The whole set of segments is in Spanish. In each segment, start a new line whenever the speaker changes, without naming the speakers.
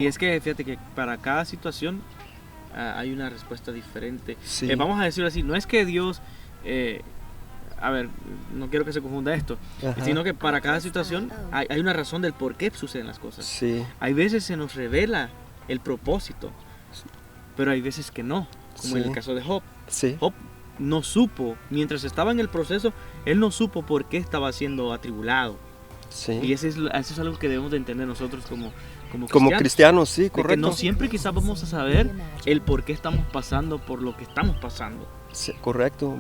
Y es que fíjate que para cada situación hay una respuesta diferente.
Sí.
Vamos a decirlo así, no es que Dios, a ver, no quiero que se confunda esto,
Ajá.
sino que para cada situación hay una razón del por qué suceden las cosas.
Sí.
Hay veces se nos revela el propósito, pero hay veces que no, como en el caso de Job.
Sí.
Job no supo, mientras estaba en el proceso, él no supo por qué estaba siendo atribulado.
Sí.
Y eso es algo que debemos de entender nosotros como
cristianos, sí, correcto.
Que no siempre quizás vamos a saber el por qué estamos pasando por lo que estamos pasando.
Sí, correcto.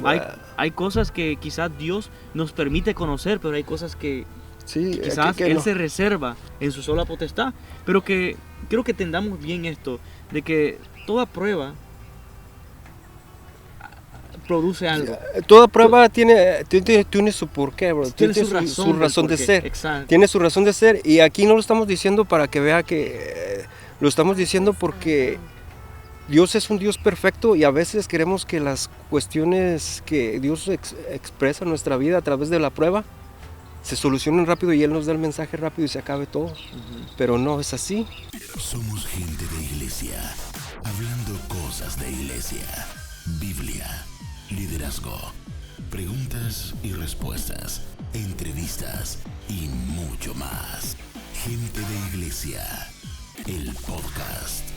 Hay cosas que quizás Dios nos permite conocer, pero hay cosas que
sí,
quizás Él se reserva en su sola potestad. Pero que creo que entendamos bien esto, de que toda prueba produce algo.
Toda prueba tiene su porqué, bro.
Tiene
su razón de ser.
Exacto.
Tiene su razón de ser. Y aquí no lo estamos diciendo para que vea que lo estamos diciendo porque Dios es un Dios perfecto y a veces queremos que las cuestiones que Dios expresa en nuestra vida a través de la prueba se solucionen rápido y Él nos da el mensaje rápido y se acabe todo. Pero no es así.
Somos gente de iglesia, hablando cosas de iglesia, Biblia, liderazgo, preguntas y respuestas, entrevistas y mucho más. Gente de Iglesia, el podcast.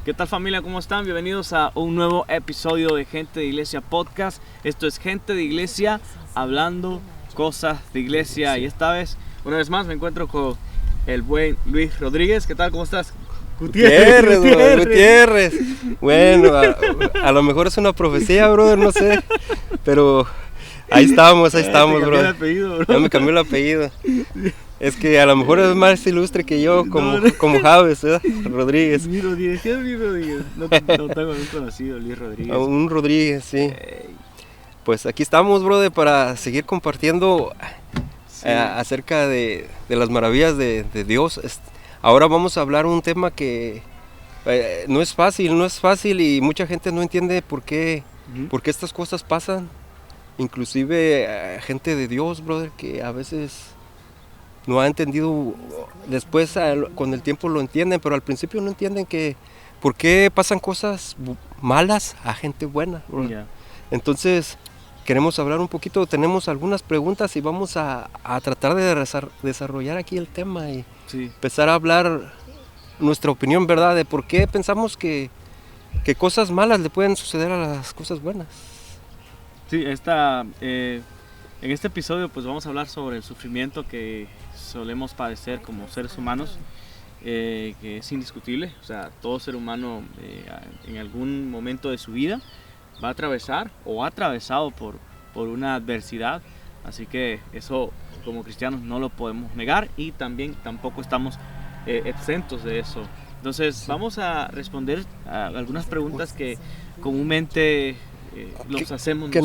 ¿Qué tal, familia? ¿Cómo están? Bienvenidos a un nuevo episodio de Gente de Iglesia Podcast. Esto es Gente de Iglesia hablando cosas de iglesia. Y esta vez, una vez más, me encuentro con el buen Luis Rodríguez. ¿Qué tal? ¿Cómo estás?
Gutiérrez. Bueno, a lo mejor es una profecía, brother, no sé. Pero ahí estamos, brother. Ya me cambió el apellido. Es que a lo mejor es más ilustre que yo, como Javes, ¿verdad? Rodríguez.
Luis Rodríguez, ¿qué es Luis Rodríguez? No tengo un conocido, Luis Rodríguez.
Un Rodríguez, sí. Pues aquí estamos, brother, para seguir compartiendo acerca de las maravillas de Dios. Ahora vamos a hablar un tema que no es fácil y mucha gente no entiende por qué estas cosas pasan. Inclusive gente de Dios, brother, que a veces no ha entendido, después con el tiempo lo entienden, pero al principio no entienden que por qué pasan cosas malas a gente buena, brother. Yeah. Entonces queremos hablar un poquito, tenemos algunas preguntas y vamos a tratar de desarrollar aquí el tema y empezar a hablar nuestra opinión, ¿verdad? De por qué pensamos que cosas malas le pueden suceder a las cosas buenas.
Sí, en este episodio pues vamos a hablar sobre el sufrimiento que solemos padecer como seres humanos, que es indiscutible. O sea, todo ser humano en algún momento de su vida va a atravesar o ha atravesado por una adversidad, así que eso como cristianos no lo podemos negar y tampoco estamos exentos de eso. Entonces vamos a responder a algunas preguntas que comúnmente
que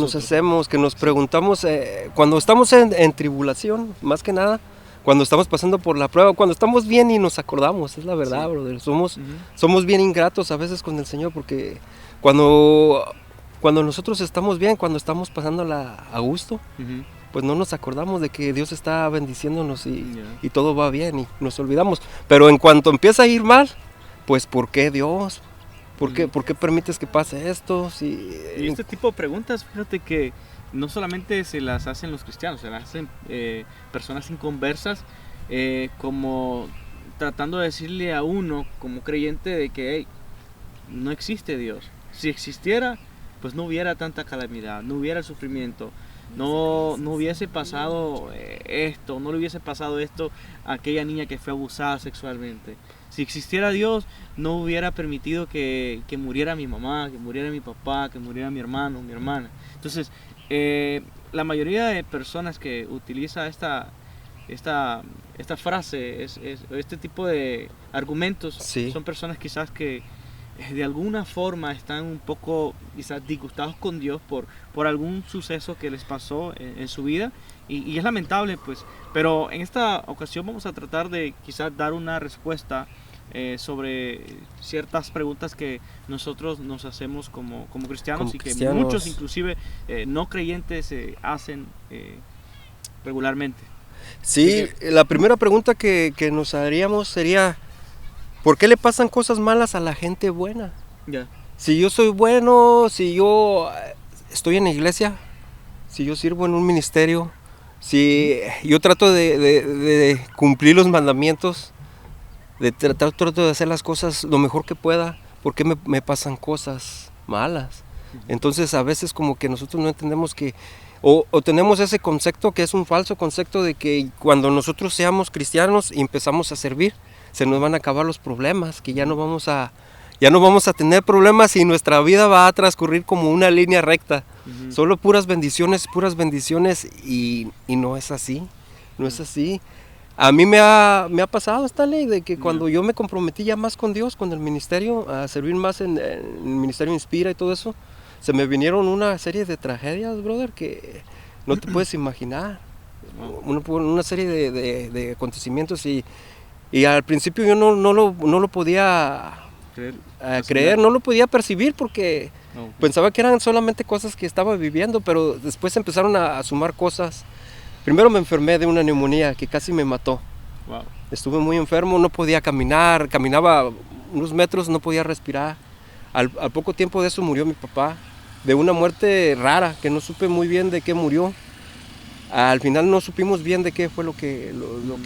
nos preguntamos cuando estamos en tribulación, más que nada, cuando estamos pasando por la prueba, cuando estamos bien y nos acordamos, es la verdad, brother. Somos bien ingratos a veces con el Señor porque cuando nosotros estamos bien, cuando estamos pasándola a gusto, pues no nos acordamos de que Dios está bendiciéndonos y todo va bien y nos olvidamos. Pero en cuanto empieza a ir mal, pues ¿por qué Dios? ¿Por qué permites que pase esto?
Y este tipo de preguntas, fíjate que no solamente se las hacen los cristianos, se las hacen personas inconversas, como tratando de decirle a uno como creyente de que no existe Dios. Si existiera, pues no hubiera tanta calamidad, no hubiera sufrimiento, no hubiese pasado esto, no le hubiese pasado esto a aquella niña que fue abusada sexualmente. Si existiera Dios, no hubiera permitido que muriera mi mamá, que muriera mi papá, que muriera mi hermano, mi hermana. Entonces, la mayoría de personas que utiliza esta frase, este tipo de argumentos, son personas quizás que de alguna forma están un poco quizás disgustados con Dios por algún suceso que les pasó en su vida y es lamentable, pues, pero en esta ocasión vamos a tratar de quizás dar una respuesta sobre ciertas preguntas que nosotros nos hacemos como cristianos y que muchos inclusive no creyentes hacen regularmente.
Sí, la primera pregunta que nos haríamos sería ¿Por qué le pasan cosas malas a la gente buena?
Ya.
Si yo soy bueno, si yo estoy en la iglesia, si yo sirvo en un ministerio, si yo trato de cumplir los mandamientos, trato de hacer las cosas lo mejor que pueda, ¿por qué me pasan cosas malas? Entonces a veces como que nosotros no entendemos que, o tenemos ese concepto que es un falso concepto de que cuando nosotros seamos cristianos y empezamos a servir, se nos van a acabar los problemas, que ya no vamos a tener problemas y nuestra vida va a transcurrir como una línea recta. Solo puras bendiciones y no es así, no es así. A mí me ha pasado, Stanley, de que cuando yo me comprometí ya más con Dios, con el ministerio, a servir más en el ministerio Inspira y todo eso, se me vinieron una serie de tragedias, brother, que no te puedes imaginar. Una serie de acontecimientos y al principio yo no lo podía creer, no lo podía percibir porque pensaba que eran solamente cosas que estaba viviendo, pero después empezaron a sumar cosas. Primero me enfermé de una neumonía que casi me mató.
Wow.
Estuve muy enfermo, no podía caminar, caminaba unos metros, no podía respirar. Al poco tiempo de eso murió mi papá, de una muerte rara, que no supe muy bien de qué murió. Al final no supimos bien de qué fue lo que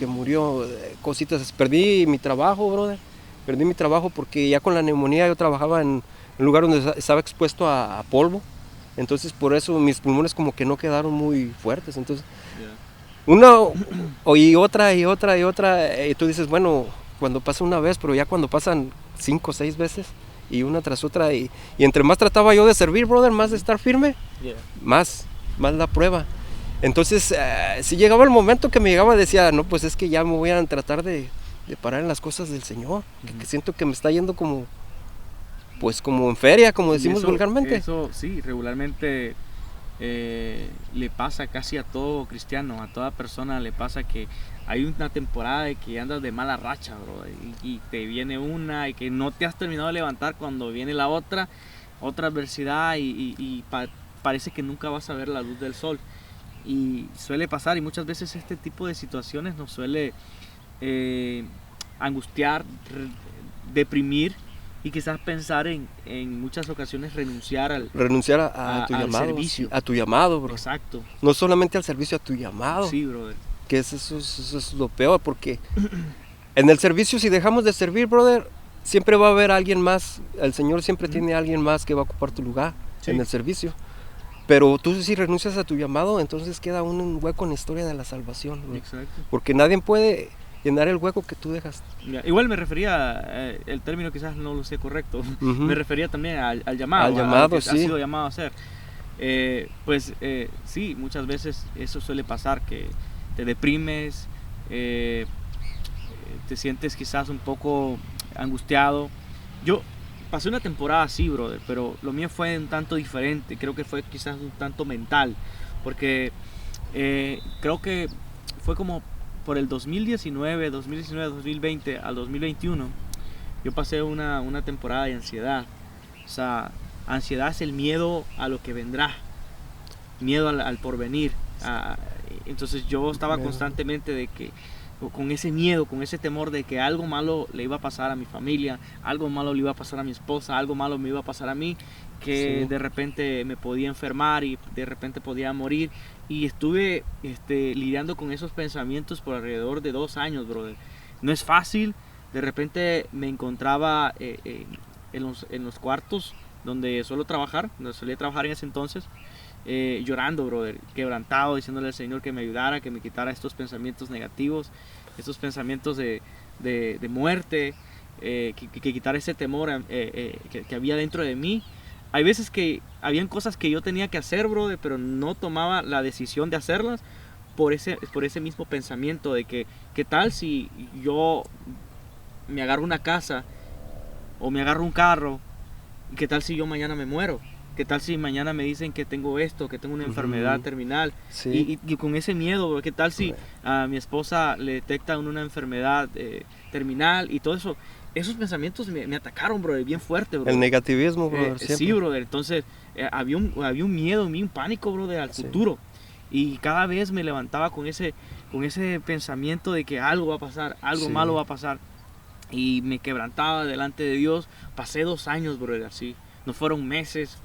murió, cositas. Perdí mi trabajo, brother. Perdí mi trabajo porque ya con la neumonía yo trabajaba en un lugar donde estaba expuesto a polvo. Entonces por eso mis pulmones como que no quedaron muy fuertes. Entonces una y otra, y tú dices, bueno, cuando pasa una vez, pero ya cuando pasan 5 o 6 veces y una tras otra, y entre más trataba yo de servir, brother, más de estar firme, más la prueba. Entonces, si llegaba el momento que me llegaba, decía, no, pues es que ya me voy a tratar de parar en las cosas del Señor, que siento que me está yendo como en feria, como decimos vulgarmente.
Eso sí, regularmente le pasa casi a todo cristiano, a toda persona le pasa que hay una temporada de que andas de mala racha, bro, y te viene una y que no te has terminado de levantar cuando viene la otra adversidad y parece que nunca vas a ver la luz del sol. Y suele pasar, y muchas veces este tipo de situaciones nos suele angustiar, deprimir, y quizás pensar en muchas ocasiones renunciar a
tu llamado,
servicio.
A tu llamado, bro.
Exacto.
No solamente al servicio, a tu llamado.
Sí, brother.
Que eso es lo peor, porque en el servicio, si dejamos de servir, brother, siempre va a haber alguien más. El Señor siempre tiene alguien más que va a ocupar tu lugar en el servicio. Pero tú si renuncias a tu llamado, entonces queda un hueco en la historia de la salvación, bro.
Exacto.
Porque nadie puede llenar el hueco que tú dejas.
Igual me refería, el término quizás no lo sé correcto, me refería también al llamado.
Al llamado,
que
sí.
ha sido llamado a hacer. Sí, muchas veces eso suele pasar, que te deprimes, te sientes quizás un poco angustiado. Yo pasé una temporada así, brother, pero lo mío fue un tanto diferente. Creo que fue quizás un tanto mental, porque creo que fue como por el 2019, 2020 al 2021, yo pasé una temporada de ansiedad. O sea, ansiedad es el miedo a lo que vendrá, miedo al porvenir. Entonces yo estaba constantemente de que con ese miedo, con ese temor de que algo malo le iba a pasar a mi familia, algo malo le iba a pasar a mi esposa, algo malo me iba a pasar a mí, que de repente me podía enfermar y de repente podía morir. Y estuve lidiando con esos pensamientos por alrededor de 2 años, brother. No es fácil. De repente me encontraba en los cuartos donde solía trabajar en ese entonces, llorando, brother, quebrantado, diciéndole al Señor que me ayudara, que me quitara estos pensamientos negativos, estos pensamientos de muerte, que quitara ese temor que había dentro de mí. Hay veces que habían cosas que yo tenía que hacer, brother, pero no tomaba la decisión de hacerlas por ese mismo pensamiento de que ¿qué tal si yo me agarro una casa o me agarro un carro? ¿Qué tal si yo mañana me muero? ¿Qué tal si mañana me dicen que tengo esto, que tengo una enfermedad terminal?
Sí.
Y con ese miedo, bro, ¿qué tal si a mi esposa le detectan una enfermedad terminal y todo eso? Esos pensamientos me atacaron, brother, bien fuerte, bro.
El negativismo, brother,
sí, brother. Entonces, había un miedo, un pánico, brother, al futuro. Y cada vez me levantaba con ese pensamiento de que algo va a pasar, algo malo va a pasar. y me quebrantaba delante de Dios. Pasé 2 años, brother, así. No fueron meses,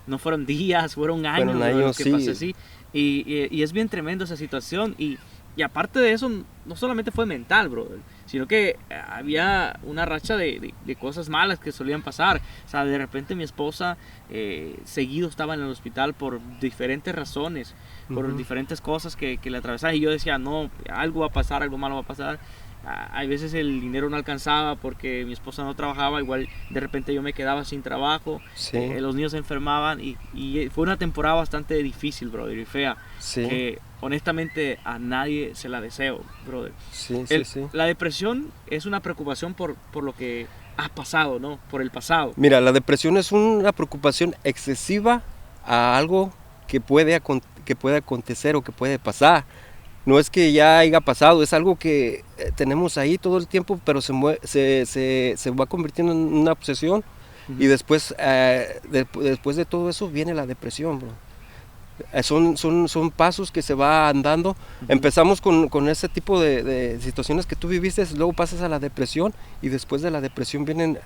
no fueron días, fueron años,
Fueron
brother,
años,
que
sí.
pasé así. Y es bien tremendo esa situación. Y aparte de eso, no solamente fue mental, brother, sino que había una racha de cosas malas que solían pasar. O sea, de repente mi esposa seguido estaba en el hospital por diferentes razones, por diferentes cosas que le atravesaban. Y yo decía, no, algo va a pasar, algo malo va a pasar. Hay veces el dinero no alcanzaba porque mi esposa no trabajaba, igual de repente yo me quedaba sin trabajo,
Sí.
los niños se enfermaban y fue una temporada bastante difícil, brother, y fea,
Sí.
que honestamente a nadie se la deseo, brother.
Sí.
La depresión es una preocupación por lo que has pasado, ¿no? Por el pasado.
Mira, la depresión es una preocupación excesiva a algo que puede acontecer o que puede pasar. No es que ya haya pasado, es algo que tenemos ahí todo el tiempo, pero se va convirtiendo en una obsesión. Y después, después de todo eso viene la depresión, bro. Son pasos que se van dando. Empezamos con ese tipo de situaciones que tú viviste, luego pasas a la depresión y después de la depresión vienen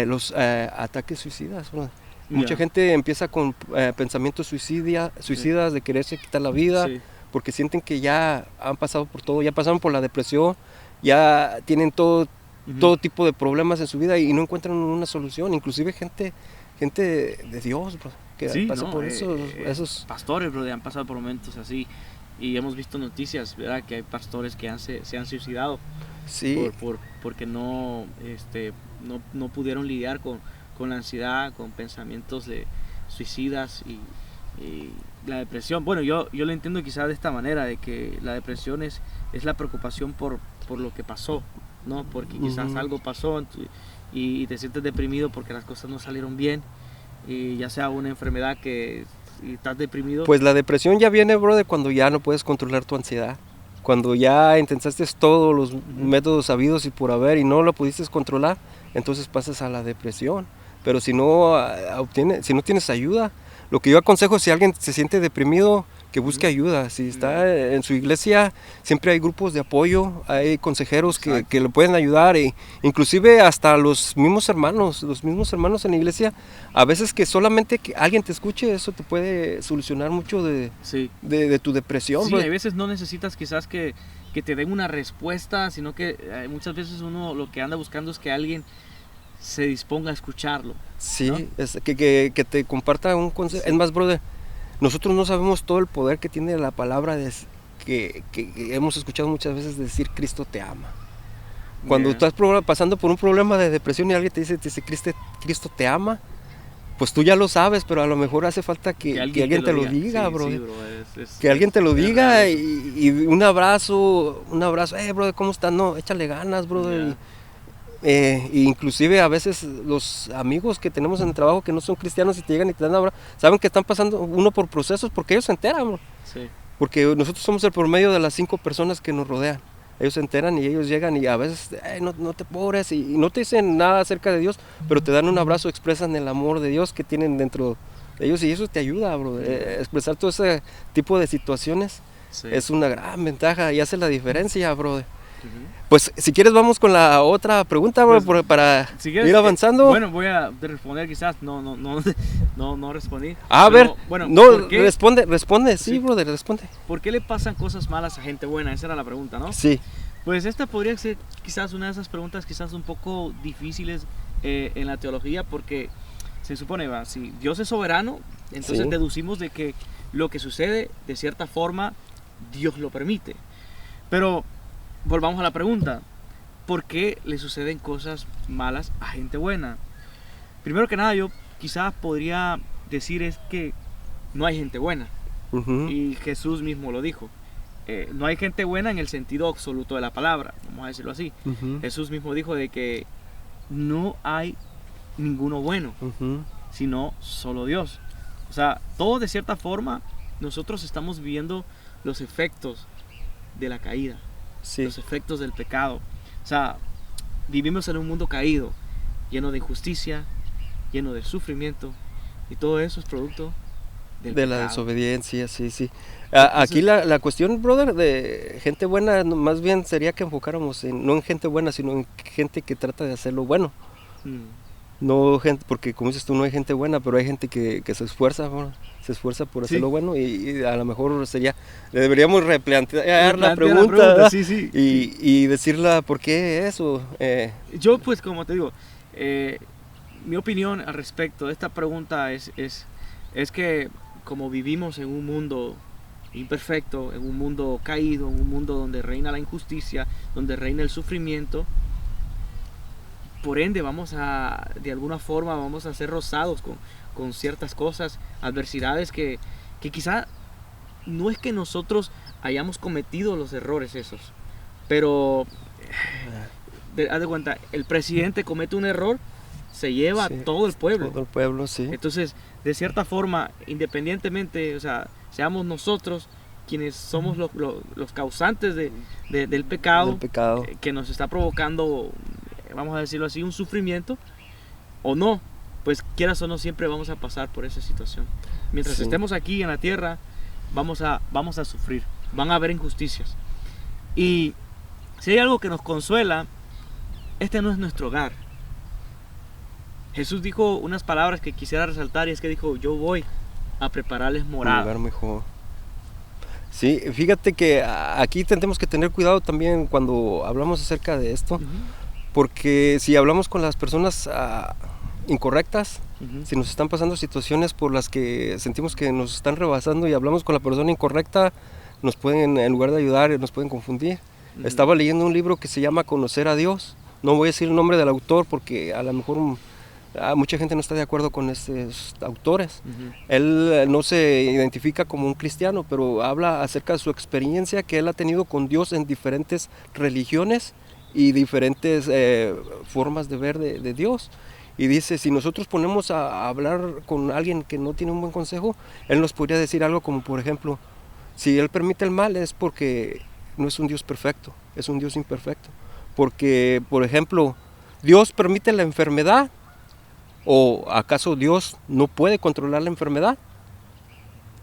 los ataques suicidas, bro. Mucha gente empieza con pensamientos suicidas de quererse quitar la vida.
Sí.
Porque sienten que ya han pasado por todo, ya pasaron por la depresión, ya tienen todo tipo de problemas en su vida y no encuentran una solución. Inclusive gente de Dios, bro, que
Sí,
pasa
¿no?
por esos...
Pastores, bro, han pasado por momentos así. Y hemos visto noticias, ¿verdad? Que hay pastores que se han suicidado.
Sí.
Porque no pudieron lidiar con la ansiedad, con pensamientos de suicidas y la depresión. Bueno, yo lo entiendo quizás de esta manera, de que la depresión es la preocupación por lo que pasó, ¿no? Porque quizás algo pasó y te sientes deprimido porque las cosas no salieron bien, y ya sea una enfermedad y estás deprimido.
Pues la depresión ya viene, bro, de cuando ya no puedes controlar tu ansiedad. Cuando ya intentaste todos los métodos sabidos y por haber y no lo pudiste controlar, entonces pasas a la depresión. Pero si no tienes ayuda, lo que yo aconsejo, si alguien se siente deprimido, que busque ayuda. Si está en su iglesia, siempre hay grupos de apoyo, hay consejeros que le pueden ayudar, e inclusive hasta los mismos hermanos en la iglesia. A veces que solamente que alguien te escuche, eso te puede solucionar mucho de tu depresión.
Sí,
bro.
hay veces no necesitas quizás que te den una respuesta, sino que muchas veces uno lo que anda buscando es que alguien se disponga a escucharlo.
Sí,
¿no?
es que te comparta un consejo. Es más, brother, nosotros no sabemos todo el poder que tiene la palabra que hemos escuchado muchas veces decir Cristo te ama. Cuando estás pasando por un problema de depresión y alguien te dice Cristo te ama, pues tú ya lo sabes, pero a lo mejor hace falta que alguien te lo diga,
sí,
bro.
Sí, bro.
Que alguien te lo diga y un abrazo, brother, ¿cómo estás? No, échale ganas, brother. Inclusive a veces los amigos que tenemos en el trabajo que no son cristianos y te llegan y te dan abrazo, saben que están pasando uno por procesos porque ellos se enteran, bro.
Sí.
Porque nosotros somos el promedio de las 5 personas que nos rodean. Ellos se enteran y ellos llegan y a veces no te pobres y no te dicen nada acerca de Dios, pero te dan un abrazo, expresan el amor de Dios que tienen dentro de ellos y eso te ayuda, bro. Expresar todo ese tipo de situaciones es una gran ventaja y hace la diferencia, bro. Pues si quieres vamos con la otra pregunta, bro,
pues,
para
si quieres,
ir avanzando.
Bueno, voy a responder quizás, no respondí.
Ver,
bueno,
no, responde, sí, brother, responde.
¿Por qué le pasan cosas malas a gente buena? Esa era la pregunta, ¿no?
Sí.
Pues esta podría ser quizás una de esas preguntas quizás un poco difíciles en la teología, porque se supone, si Dios es soberano, entonces deducimos de que lo que sucede, de cierta forma, Dios lo permite. Pero volvamos a la pregunta, ¿por qué le suceden cosas malas a gente buena? Primero que nada, yo quizás podría decir es que no hay gente buena. Y Jesús mismo lo dijo. No hay gente buena en el sentido absoluto de la palabra, vamos a decirlo así. Jesús mismo dijo de que no hay ninguno bueno, sino solo Dios. O sea, todo de cierta forma, nosotros estamos viviendo los efectos de la caída. Los efectos del pecado. O sea, vivimos en un mundo caído, lleno de injusticia, lleno de sufrimiento, y todo eso es producto del
de la
pecado.
desobediencia, sí, sí.
Entonces,
Aquí la cuestión, brother, de gente buena, más bien sería que enfocáramos no en gente buena, sino en gente que trata de hacer lo bueno.
mm,
No gente, porque como dices tú, no hay gente buena, pero hay gente que se esfuerza, ¿no? Se esfuerza por hacer
sí,
lo bueno y a lo mejor sería, le deberíamos replantear la
plantea la
pregunta,
pregunta,
¿verdad?
sí, sí, sí.
Y decirla, ¿por qué eso?
Yo pues como te digo, mi opinión al respecto de esta pregunta es que como vivimos en un mundo imperfecto, en un mundo caído, en un mundo donde reina la injusticia, donde reina el sufrimiento, por ende de alguna forma vamos a ser rozados con ciertas cosas, adversidades que quizá no es que nosotros hayamos cometido los errores esos, pero haz de cuenta, el presidente comete un error, se lleva
Sí,
a todo el pueblo.
todo el pueblo, sí.
Entonces, de cierta forma, independientemente, o sea, seamos nosotros quienes somos los causantes del pecado,
Del pecado.
que nos está provocando, vamos a decirlo así, un sufrimiento, o no, pues quieras o no, siempre vamos a pasar por esa situación. Mientras
Sí.
estemos aquí en la tierra, vamos a sufrir, van a haber injusticias. Y si hay algo que nos consuela, este no es nuestro hogar. Jesús dijo unas palabras que quisiera resaltar, y es que dijo: yo voy a prepararles
Un
morada.
lugar mejor. Sí, fíjate que aquí tenemos que tener cuidado también cuando hablamos acerca de esto,
Ujú,
porque si hablamos con las personas incorrectas,
ujú,
si nos están pasando situaciones por las que sentimos que nos están rebasando y hablamos con la persona incorrecta, nos pueden, en lugar de ayudar, nos pueden confundir.
ujú.
Estaba leyendo un libro que se llama Conocer a Dios. No voy a decir el nombre del autor porque a lo mejor mucha gente no está de acuerdo con estos autores.
Ujú.
Él no se identifica como un cristiano, pero habla acerca de su experiencia que él ha tenido con Dios en diferentes religiones y diferentes formas de ver de Dios. Y dice, si nosotros ponemos a hablar con alguien que no tiene un buen consejo, él nos podría decir algo como, por ejemplo, si él permite el mal es porque no es un Dios perfecto, es un Dios imperfecto. Porque, por ejemplo, Dios permite la enfermedad, ¿o acaso Dios no puede controlar la enfermedad?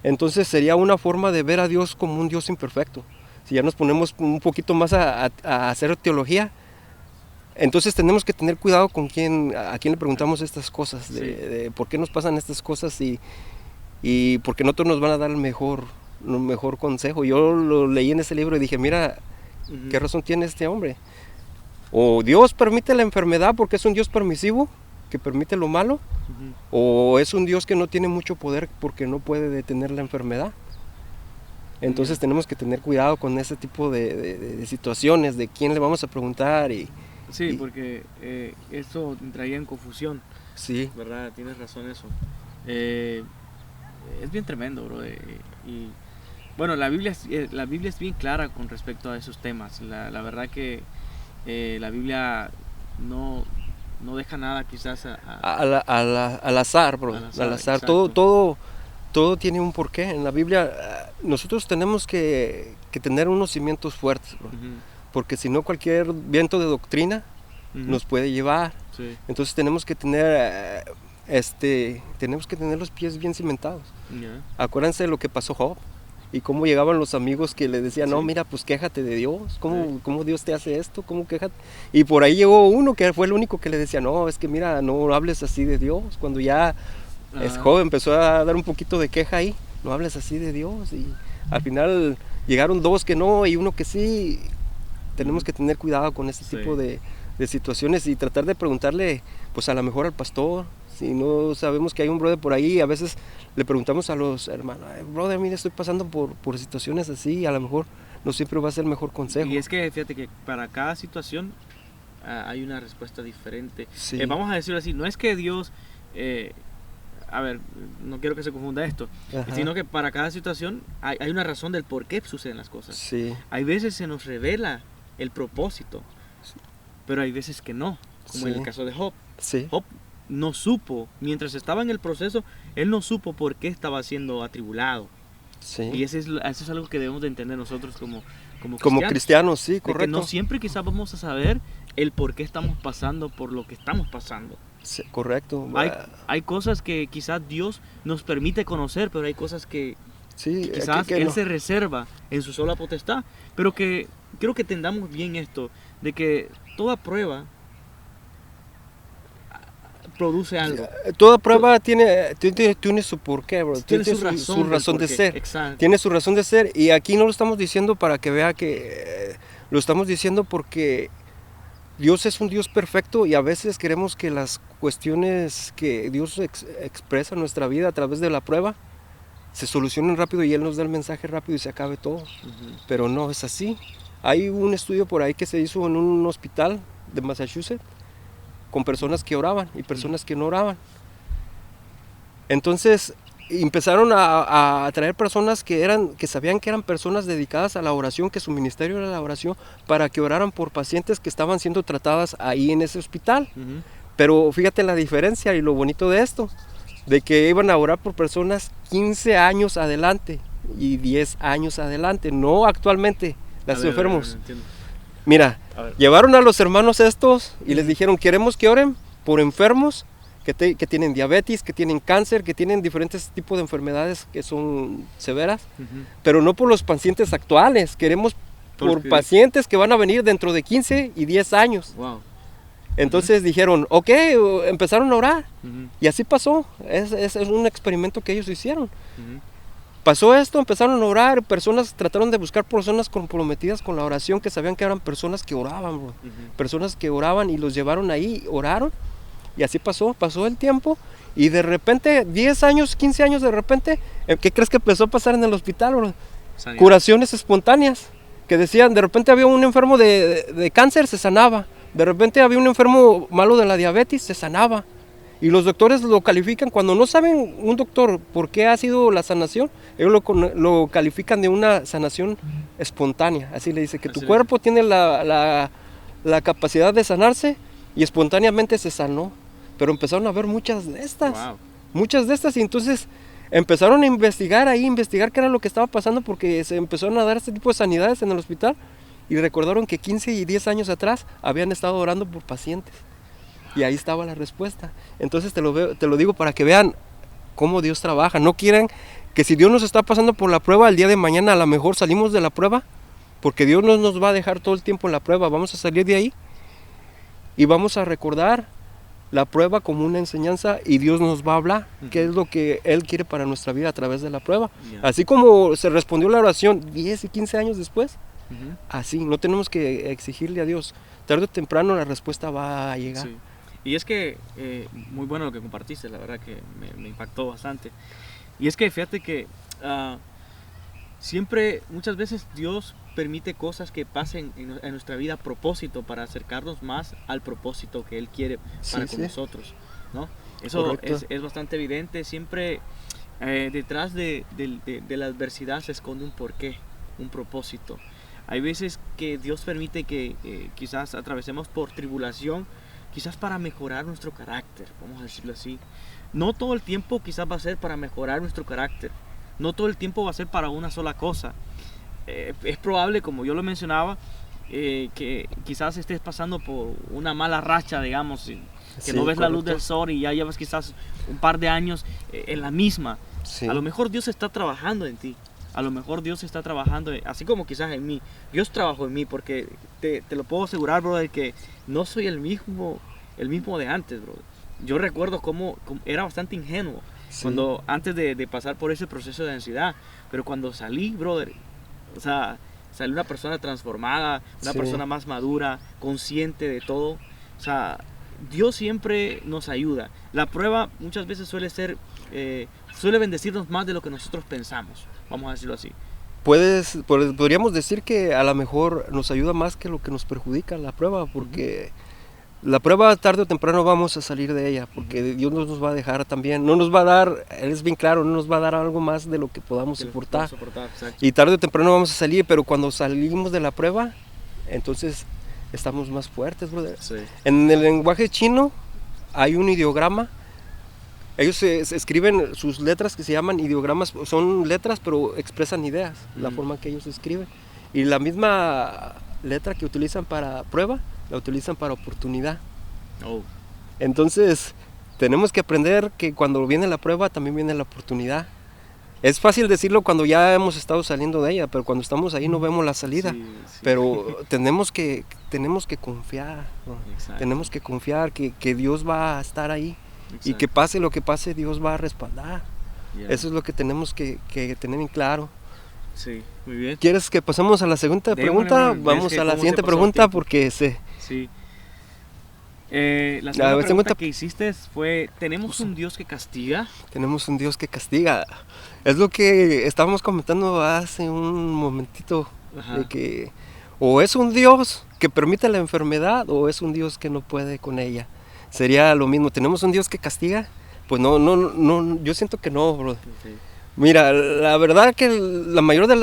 Entonces sería una forma de ver a Dios como un Dios imperfecto. Si ya nos ponemos un poquito más a hacer teología, entonces tenemos que tener cuidado a quién le preguntamos estas cosas, de por qué nos pasan estas cosas y porque nosotros nos van a dar el mejor consejo. Yo lo leí en ese libro y dije, mira,
Ujú.
¿qué razón tiene este hombre? O Dios permite la enfermedad porque es un Dios permisivo, que permite lo malo,
Ujú.
o es un Dios que no tiene mucho poder porque no puede detener la enfermedad. Entonces tenemos que tener cuidado con ese tipo de situaciones, de quién le vamos a preguntar
Sí, porque eso entraría en confusión,
sí,
¿verdad? Tienes razón eso. Eh, es bien tremendo, bro. Y bueno, la Biblia es bien clara con respecto a esos temas. La verdad que la Biblia no deja nada quizás
al azar, bro,
al
al azar.
exacto.
Todo tiene un porqué. En la Biblia nosotros tenemos que tener unos cimientos fuertes, bro,
Ujú,
porque si no cualquier viento de doctrina
ujú.
nos puede llevar.
Sí,
Entonces tenemos que tener los pies bien cimentados.
ya.
Acuérdense de lo que pasó Job y cómo llegaban los amigos que le decían, no,
Sí.
mira, pues quéjate de Dios,
Sí.
¿cómo Dios te hace esto? ¿Cómo quéjate? Y por ahí llegó uno que fue el único que le decía, no, es que mira, no hables así de Dios. Cuando ya Job empezó a dar un poquito de queja ahí, no hables así de Dios. Y al final llegaron dos que no y uno que sí. Tenemos que tener cuidado con este
Sí.
tipo de situaciones y tratar de preguntarle, pues a lo mejor al pastor. Si no sabemos que hay un brother por ahí, a veces le preguntamos a los hermanos, brother, mira, estoy pasando por situaciones así, a lo mejor no siempre va a ser el mejor consejo.
Y es que fíjate que para cada situación hay una respuesta diferente.
Sí.
Vamos a decirlo así, no es que Dios, a ver, no quiero que se confunda esto,
Ajá.
sino que para cada situación hay una razón del por qué suceden las cosas.
Sí,
Hay veces se nos revela el propósito, pero hay veces que no, como en
Sí.
el caso de Job.
sí,
Job no supo, mientras estaba en el proceso, él no supo por qué estaba siendo atribulado.
sí.
Y eso es algo que debemos de entender nosotros
como cristianos, sí,
de que
correcto.
no siempre quizás vamos a saber el por qué estamos pasando por lo que estamos pasando.
Sí, correcto.
Hay cosas que quizás Dios nos permite conocer, pero hay cosas que
sí,
quizás
que
Él
no.
se reserva en su sola potestad. Pero que quiero que entendamos bien esto, de que toda prueba produce algo.
Toda prueba tiene su porqué, bro.
Tiene
Tiene
su
razón de
porqué.
ser.
Exacto.
Tiene su razón de ser. Y aquí no lo estamos diciendo para que vea que lo estamos diciendo porque Dios es un Dios perfecto y a veces queremos que las cuestiones que Dios expresa en nuestra vida a través de la prueba se solucionen rápido y Él nos da el mensaje rápido y se acabe todo. Pero no es así. Hay un estudio por ahí que se hizo en un hospital de Massachusetts con personas que oraban y personas que no oraban. Entonces empezaron a traer personas que sabían que eran personas dedicadas a la oración, que su ministerio era la oración, para que oraran por pacientes que estaban siendo tratadas ahí en ese hospital. Pero fíjate la diferencia y lo bonito de esto, de que iban a orar por personas 15 años adelante y 10 años adelante, no actualmente, los enfermos. Mira, llevaron a los hermanos estos y les dijeron, queremos que oren por enfermos que tienen diabetes, que tienen cáncer, que tienen diferentes tipos de enfermedades que son severas, pero no por los pacientes actuales, queremos por pacientes que van a venir dentro de 15 y 10 años.
Wow.
Entonces dijeron, ok, empezaron a orar, y así pasó, es un experimento que ellos hicieron. Pasó esto, empezaron a orar, personas trataron de buscar personas comprometidas con la oración, que sabían que eran personas que oraban, bro. Personas que oraban y los llevaron ahí, oraron, y así pasó el tiempo, y de repente, 10 años, 15 años de repente, ¿qué crees que empezó a pasar en el hospital, bro?
Sanidad.
Curaciones espontáneas, que decían, de repente había un enfermo de cáncer, se sanaba, de repente había un enfermo malo de la diabetes, se sanaba. Y los doctores lo califican, cuando no saben un doctor por qué ha sido la sanación, ellos lo califican de una sanación espontánea. Así le dice que tu cuerpo tiene la capacidad de sanarse y espontáneamente se sanó. Pero empezaron a ver muchas de estas.
Wow.
Muchas de estas, y entonces empezaron a investigar qué era lo que estaba pasando, porque se empezaron a dar este tipo de sanidades en el hospital y recordaron que 15 y 10 años atrás habían estado orando por pacientes. Y ahí estaba la respuesta. Entonces te lo digo para que vean cómo Dios trabaja. No quieren que si Dios nos está pasando por la prueba, el día de mañana a lo mejor salimos de la prueba, porque Dios no nos va a dejar todo el tiempo en la prueba. Vamos a salir de ahí y vamos a recordar la prueba como una enseñanza, y Dios nos va a hablar qué es lo que Él quiere para nuestra vida a través de la prueba. Así como se respondió la oración 10 y 15 años después, así, no tenemos que exigirle a Dios. Tarde o temprano la respuesta va a llegar.
Sí. Y es que, muy bueno lo que compartiste, la verdad que me impactó bastante. Y es que fíjate que siempre, muchas veces Dios permite cosas que pasen en nuestra vida a propósito, para acercarnos más al propósito que Él quiere para con nosotros, ¿no? Eso es bastante evidente. Siempre detrás de la adversidad se esconde un porqué, un propósito. Hay veces que Dios permite que quizás atravesemos por tribulación, quizás para mejorar nuestro carácter, vamos a decirlo así. No todo el tiempo quizás va a ser para mejorar nuestro carácter. No todo el tiempo va a ser para una sola cosa. Es probable, como yo lo mencionaba, que quizás estés pasando por una mala racha, digamos, que no ves la luz del sol y ya llevas quizás un par de años en la misma. A lo mejor Dios está trabajando en ti. A lo mejor Dios está trabajando, así como quizás en mí. Dios trabajó en mí, porque te lo puedo asegurar, brother, que no soy el mismo de antes, brother. Yo recuerdo cómo era bastante ingenuo antes de pasar por ese proceso de ansiedad. Pero cuando salí, brother, o sea, salí una persona transformada, una persona más madura, consciente de todo. O sea, Dios siempre nos ayuda. La prueba muchas veces suele bendecirnos más de lo que nosotros pensamos, vamos a decirlo así.
Podríamos decir que a lo mejor nos ayuda más que lo que nos perjudica la prueba, porque la prueba tarde o temprano vamos a salir de ella, porque Dios no nos va a dejar también, no nos va a dar, Él es bien claro, no nos va a dar algo más de lo que podamos soportar. Y tarde o temprano vamos a salir, pero cuando salimos de la prueba, entonces estamos más fuertes, brother. En el lenguaje chino hay un ideograma. Ellos se escriben sus letras, que se llaman ideogramas, son letras pero expresan ideas, la forma que ellos escriben. Y la misma letra que utilizan para prueba, la utilizan para oportunidad.
Oh,
Entonces, tenemos que aprender que cuando viene la prueba, también viene la oportunidad. Es fácil decirlo cuando ya hemos estado saliendo de ella, pero cuando estamos ahí no vemos la salida.
sí.
Pero tenemos que confiar, ¿no?
Exacto.
Tenemos que confiar que Dios va a estar ahí. Y que
Exacto.
pase lo que pase, Dios va a respaldar.
Ya.
Eso es lo que tenemos que tener en claro.
Sí, muy bien.
¿Quieres que pasemos a la segunda
Démosle,
pregunta?
hermano.
Vamos
Es que
a la
cómo
siguiente
se pasó el
pregunta
tiempo.
porque
Sí. La
ver,
segunda pregunta
segunda-
que hiciste fue, ¿tenemos un Dios que castiga?
tenemos un Dios que castiga. Es lo que estábamos comentando hace un momentito,
Ajá.
de que o es un Dios que permite la enfermedad o es un Dios que no puede con ella. Sería lo mismo, ¿tenemos un Dios que castiga? Pues no, yo siento que no, bro.
Ok.
Mira, la verdad que la mayoría de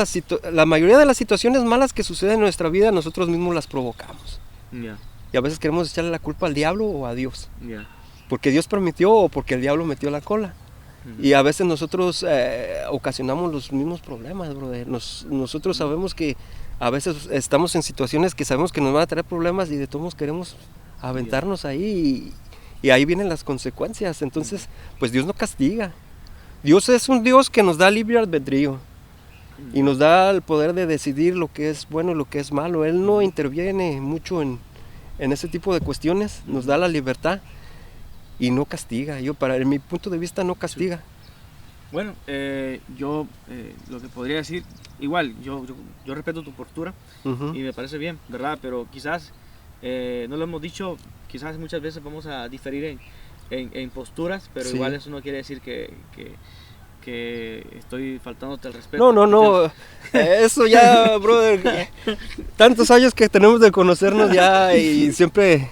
las situaciones malas que suceden en nuestra vida nosotros mismos las provocamos.
Ya,
Y a veces queremos echarle la culpa al diablo o a Dios.
ya.
Porque Dios permitió o porque el diablo metió la cola.
Ujú.
Y a veces nosotros ocasionamos los mismos problemas, brother. Nosotros sabemos que a veces estamos en situaciones que sabemos que nos van a traer problemas y de todos modos queremos aventarnos ahí y ahí vienen las consecuencias. Entonces, pues Dios no castiga. Dios es un Dios que nos da libre albedrío y nos da el poder de decidir lo que es bueno y lo que es malo. Él no interviene mucho en ese tipo de cuestiones, nos da la libertad y no castiga. En mi punto de vista, no castiga.
Bueno, yo lo que podría decir, igual, yo respeto tu postura
Ujú.
y me parece bien, ¿verdad? Pero quizás, no lo hemos dicho, quizás muchas veces vamos a diferir en posturas, pero
Sí.
igual eso no quiere decir que estoy faltándote el respeto.
No, eso ya, brother, tantos años que tenemos de conocernos ya y siempre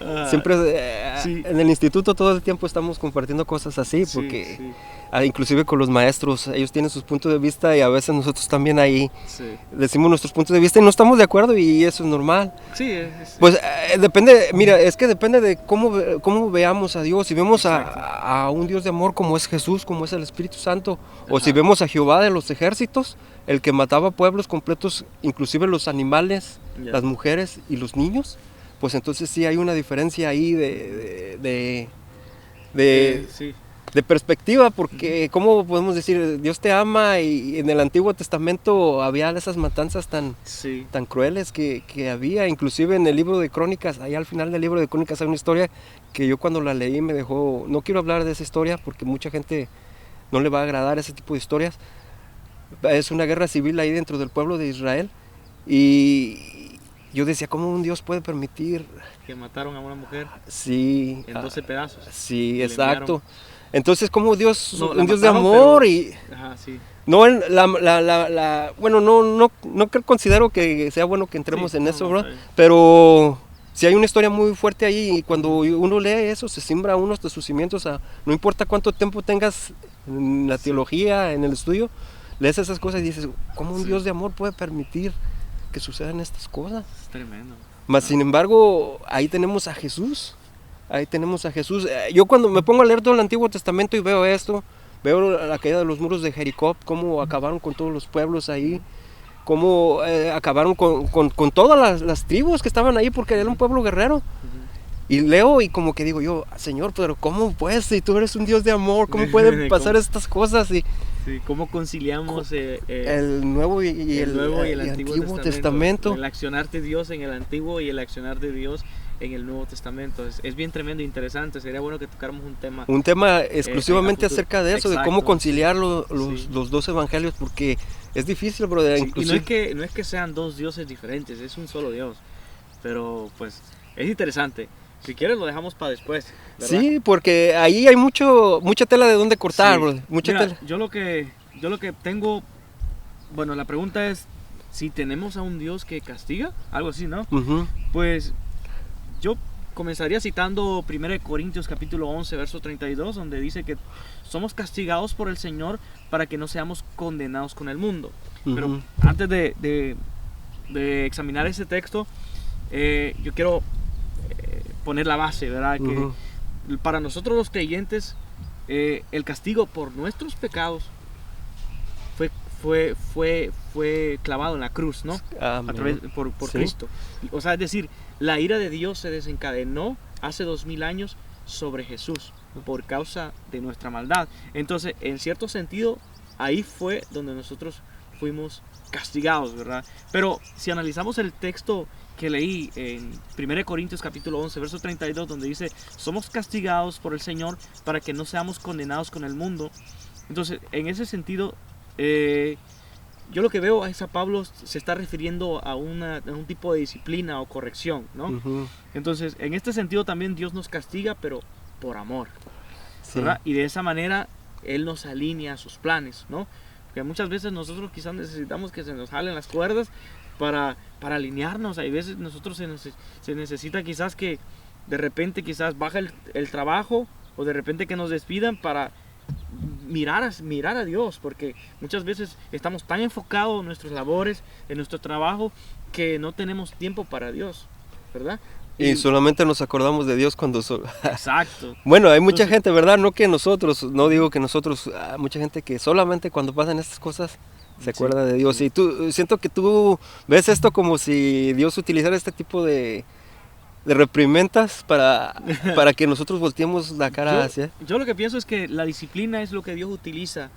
Sí.
en el instituto todo el tiempo estamos compartiendo cosas así,
Sí,
porque
sí,
inclusive con los maestros, ellos tienen sus puntos de vista y a veces nosotros también ahí
sí.
decimos nuestros puntos de vista y no estamos de acuerdo y eso es normal.
Sí,
Pues depende, mira, es que depende de cómo veamos a Dios. Si vemos
Exacto.
a un Dios de amor como es Jesús, como es el Espíritu Santo, o
Ajá.
si vemos a Jehová de los ejércitos, el que mataba pueblos completos, inclusive los animales,
Ya.
las mujeres y los niños, pues entonces sí hay una diferencia ahí
sí.
de perspectiva, porque ¿cómo podemos decir Dios te ama? Y en el Antiguo Testamento había esas matanzas
Sí.
tan crueles que había, inclusive en el libro de Crónicas, ahí al final del libro de Crónicas hay una historia que yo cuando la leí me dejó, no quiero hablar de esa historia porque mucha gente no le va a agradar ese tipo de historias. Es una guerra civil ahí dentro del pueblo de Israel y yo decía, ¿cómo un Dios puede permitir?
Que mataron a una mujer
Sí,
en 12 pedazos.
sí,
le
exacto. Entonces, ¿cómo Dios,
No, la
un Dios de
mataron,
amor
pero-
y
Ajá, sí.
no, bueno, no considero que sea bueno que entremos
Sí,
en
no,
eso,
no,
bro,
está bien.
pero sí hay una historia muy fuerte ahí y cuando uno lee eso se siembra unos de sus cimientos, no importa cuánto tiempo tengas en la teología, en el estudio, lees esas cosas y dices, ¿cómo un
Sí.
Dios de amor puede permitir que sucedan estas cosas?
Es tremendo.
Mas sin embargo, ahí tenemos a Jesús. Ahí tenemos a Jesús. Yo cuando me pongo a leer todo el Antiguo Testamento y veo esto, veo la caída de los muros de Jericó, cómo acabaron con todos los pueblos ahí, cómo acabaron con todas las tribus que estaban ahí, porque era un pueblo guerrero.
Ujú.
Y leo y como que digo yo, Señor, pero ¿cómo pues? Si tú eres un Dios de amor, ¿cómo pueden pasar
¿Cómo?
estas cosas? Y
Sí, ¿cómo conciliamos
el Nuevo y
el Nuevo y el
y
Antiguo Testamento? El accionar de Dios en el Antiguo y el accionar de Dios en el Nuevo Testamento. Es bien tremendo e interesante. Sería bueno que tocáramos un tema.
Un tema exclusivamente
a futuro.
acerca de eso, de cómo
Exacto.
conciliar
Sí.
los dos evangelios, porque es difícil, brother.
Sí, y
Inclusive,
no es que sean dos dioses diferentes, es un solo Dios. Pero pues es interesante. Si quieres lo dejamos para después, ¿verdad?
sí, porque ahí hay mucha tela de dónde cortar,
Sí.
brother. Mucha
Mira,
tela.
yo lo que tengo, bueno, la pregunta es si tenemos a un Dios que castiga, algo así, ¿no?
Ujú.
Pues yo comenzaría citando 1 Corintios capítulo 11, verso 32, donde dice que somos castigados por el Señor para que no seamos condenados con el mundo. Pero
Ujú.
antes de examinar ese texto, yo quiero poner la base, ¿verdad?
Ujú.
Que para nosotros los creyentes, el castigo por nuestros pecados fue clavado en la cruz, ¿no?
Amén.
Por
Sí.
Cristo. O sea, es decir, la ira de Dios se desencadenó hace 2000 años sobre Jesús por causa de nuestra maldad. Entonces, en cierto sentido, ahí fue donde nosotros fuimos castigados, ¿verdad? Pero si analizamos el texto que leí en 1 Corintios capítulo 11, verso 32, donde dice, somos castigados por el Señor para que no seamos condenados con el mundo. Entonces, en ese sentido, yo lo que veo es a Pablo se está refiriendo a un tipo de disciplina o corrección, ¿no?
Ujú.
Entonces, en este sentido también Dios nos castiga, pero por amor,
Sí.
¿verdad? Y de esa manera Él nos alinea a sus planes, ¿no? Porque muchas veces nosotros quizás necesitamos que se nos jalen las cuerdas para alinearnos. Hay veces nosotros se necesita quizás que de repente quizás baja el trabajo, o de repente que nos despidan para mirar a Dios, porque muchas veces estamos tan enfocados en nuestras labores, en nuestro trabajo, que no tenemos tiempo para Dios, ¿verdad?
Y solamente nos acordamos de Dios cuando...
Exacto.
Bueno, hay mucha
Entonces-
gente, ¿verdad? No que nosotros, no digo que nosotros, mucha gente que solamente cuando pasan estas cosas se
Sí,
acuerda de Dios.
sí.
Y tú, siento que tú ves esto como si Dios utilizara este tipo de reprimendas para que nosotros volteemos la cara hacia...
Yo lo que pienso es que la disciplina es lo que Dios utiliza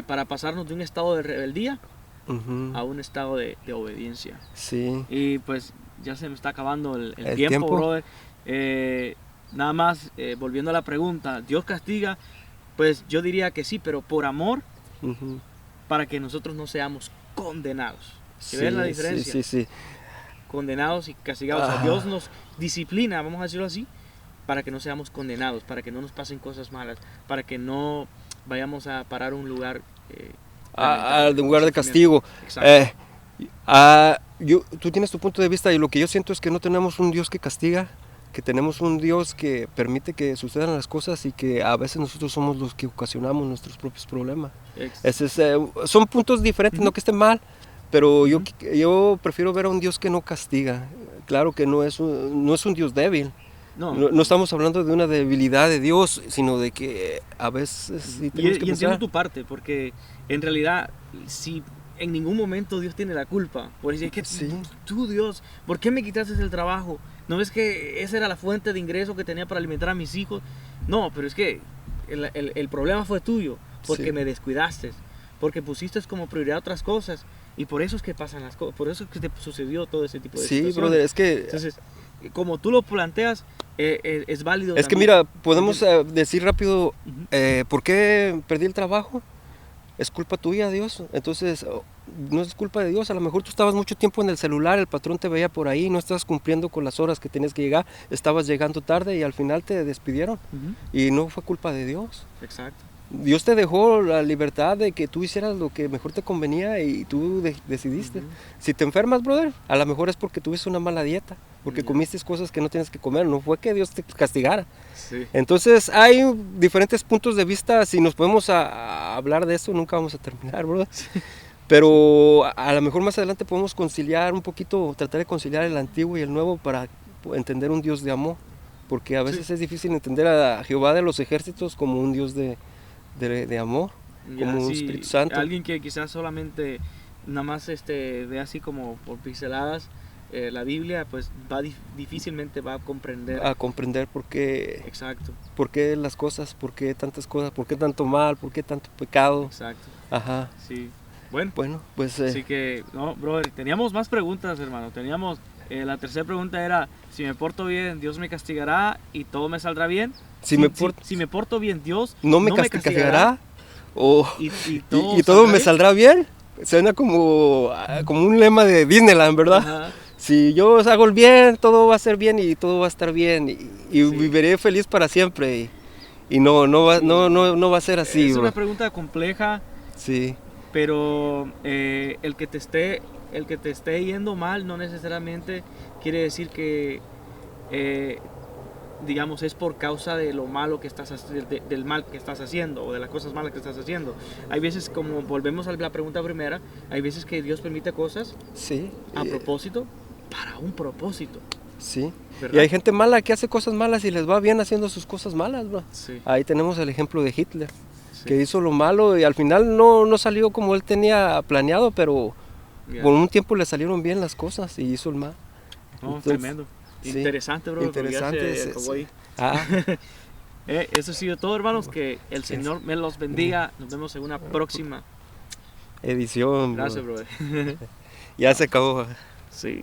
para pasarnos de un estado de rebeldía
Ujú.
a un estado de obediencia.
Sí.
Y pues ya se me está acabando el
¿El
tiempo,
tiempo?
brother. Nada más, volviendo a la pregunta, ¿Dios castiga? Pues yo diría que sí, pero por amor,
Ujú.
para que nosotros no seamos condenados. ¿Sí
Sí,
ves la
sí,
diferencia?
sí, sí.
Condenados y castigados. O sea,
Ah.
Dios nos disciplina, vamos a decirlo así, para que no seamos condenados, para que no nos pasen cosas malas, para que no vayamos a parar a un lugar
Al lugar de
sufrimiento.
castigo.
Exacto.
Tú tienes tu punto de vista y lo que yo siento es que no tenemos un Dios que castiga, que tenemos un Dios que permite que sucedan las cosas y que a veces nosotros somos los que ocasionamos nuestros propios problemas. Son puntos diferentes, no que estén mal, pero yo prefiero ver a un Dios que no castiga. Claro que no es un Dios débil. No estamos hablando de una debilidad de Dios, sino de que a veces sí
Y
tenemos que
entiendo
pensar.
tu parte, porque en realidad, si en ningún momento Dios tiene la culpa, por decir que
Sí.
tú, Dios, ¿por qué me quitaste el trabajo? ¿No ves que esa era la fuente de ingreso que tenía para alimentar a mis hijos? No, pero es que el problema fue tuyo, porque
Sí.
me descuidaste, porque pusiste como prioridad otras cosas, y por eso es que pasan las cosas, por eso es que te sucedió todo ese tipo de
Sí,
situaciones.
brother, es que...
Entonces, como tú lo planteas, es válido.
Es que
también.
mira, podemos decir rápido,
Ujú.
¿por qué perdí el trabajo? Es culpa tuya, Dios. Entonces, no es culpa de Dios. A lo mejor tú estabas mucho tiempo en el celular, el patrón te veía por ahí, no estabas cumpliendo con las horas que tenías que llegar, estabas llegando tarde y al final te despidieron.
Ujú.
Y no fue culpa de Dios.
Exacto.
Dios te dejó la libertad de que tú hicieras lo que mejor te convenía y tú decidiste.
Ujú.
Si te enfermas, brother, a lo mejor es porque tuviste una mala dieta, porque
Ya.
comiste cosas que no tienes que comer, no fue que Dios te castigara.
Sí.
Entonces hay diferentes puntos de vista, si nos podemos a hablar de eso nunca vamos a terminar, brother. Pero a lo mejor más adelante podemos conciliar un poquito, tratar de conciliar el antiguo y el nuevo para entender un Dios de amor, porque a veces
Sí.
es difícil entender a Jehová de los ejércitos como un Dios de amor,
Ya,
como un
sí,
Espíritu Santo.
Alguien que quizás solamente nada más ve así como por pinceladas la Biblia, pues difícilmente va a comprender.
A comprender por qué las cosas, por qué tantas cosas, por qué tanto mal, por qué tanto pecado.
Exacto.
Ajá.
Sí. Bueno,
pues
así que, no, brother, teníamos más preguntas, hermano. Teníamos, la tercera pregunta era, si me porto bien, Dios me castigará y todo me saldrá bien. Si me porto bien, Dios
no me castigará. Y todo me saldrá bien. Suena como un lema de Disneyland, ¿verdad?
Ajá.
Si yo hago el bien, todo va a ser bien y todo va a estar bien y
Sí.
viviré feliz para siempre. Y no va a ser así,
Es
bro.
una pregunta compleja,
Sí.
pero el que te esté yendo mal no necesariamente quiere decir que digamos es por causa de lo malo que estás del mal que estás haciendo o de las cosas malas que estás haciendo. Hay veces, como volvemos a la pregunta primera, hay veces que Dios permite cosas
Sí.
a propósito, para un propósito.
Sí.
¿Verdad?
Y hay gente mala que hace cosas malas y les va bien haciendo sus cosas malas, bro.
Sí,
Ahí tenemos el ejemplo de Hitler.
sí.
que hizo lo malo y al final no salió como él tenía planeado, pero por un tiempo le salieron bien las cosas y hizo el mal.
No, tremendo.
sí,
Interesante, bro.
interesante.
Eso ha sido todo, hermanos. Que el Señor me los bendiga. Nos vemos en una próxima
edición.
Gracias, bro.
Ya se acabó.
Sí.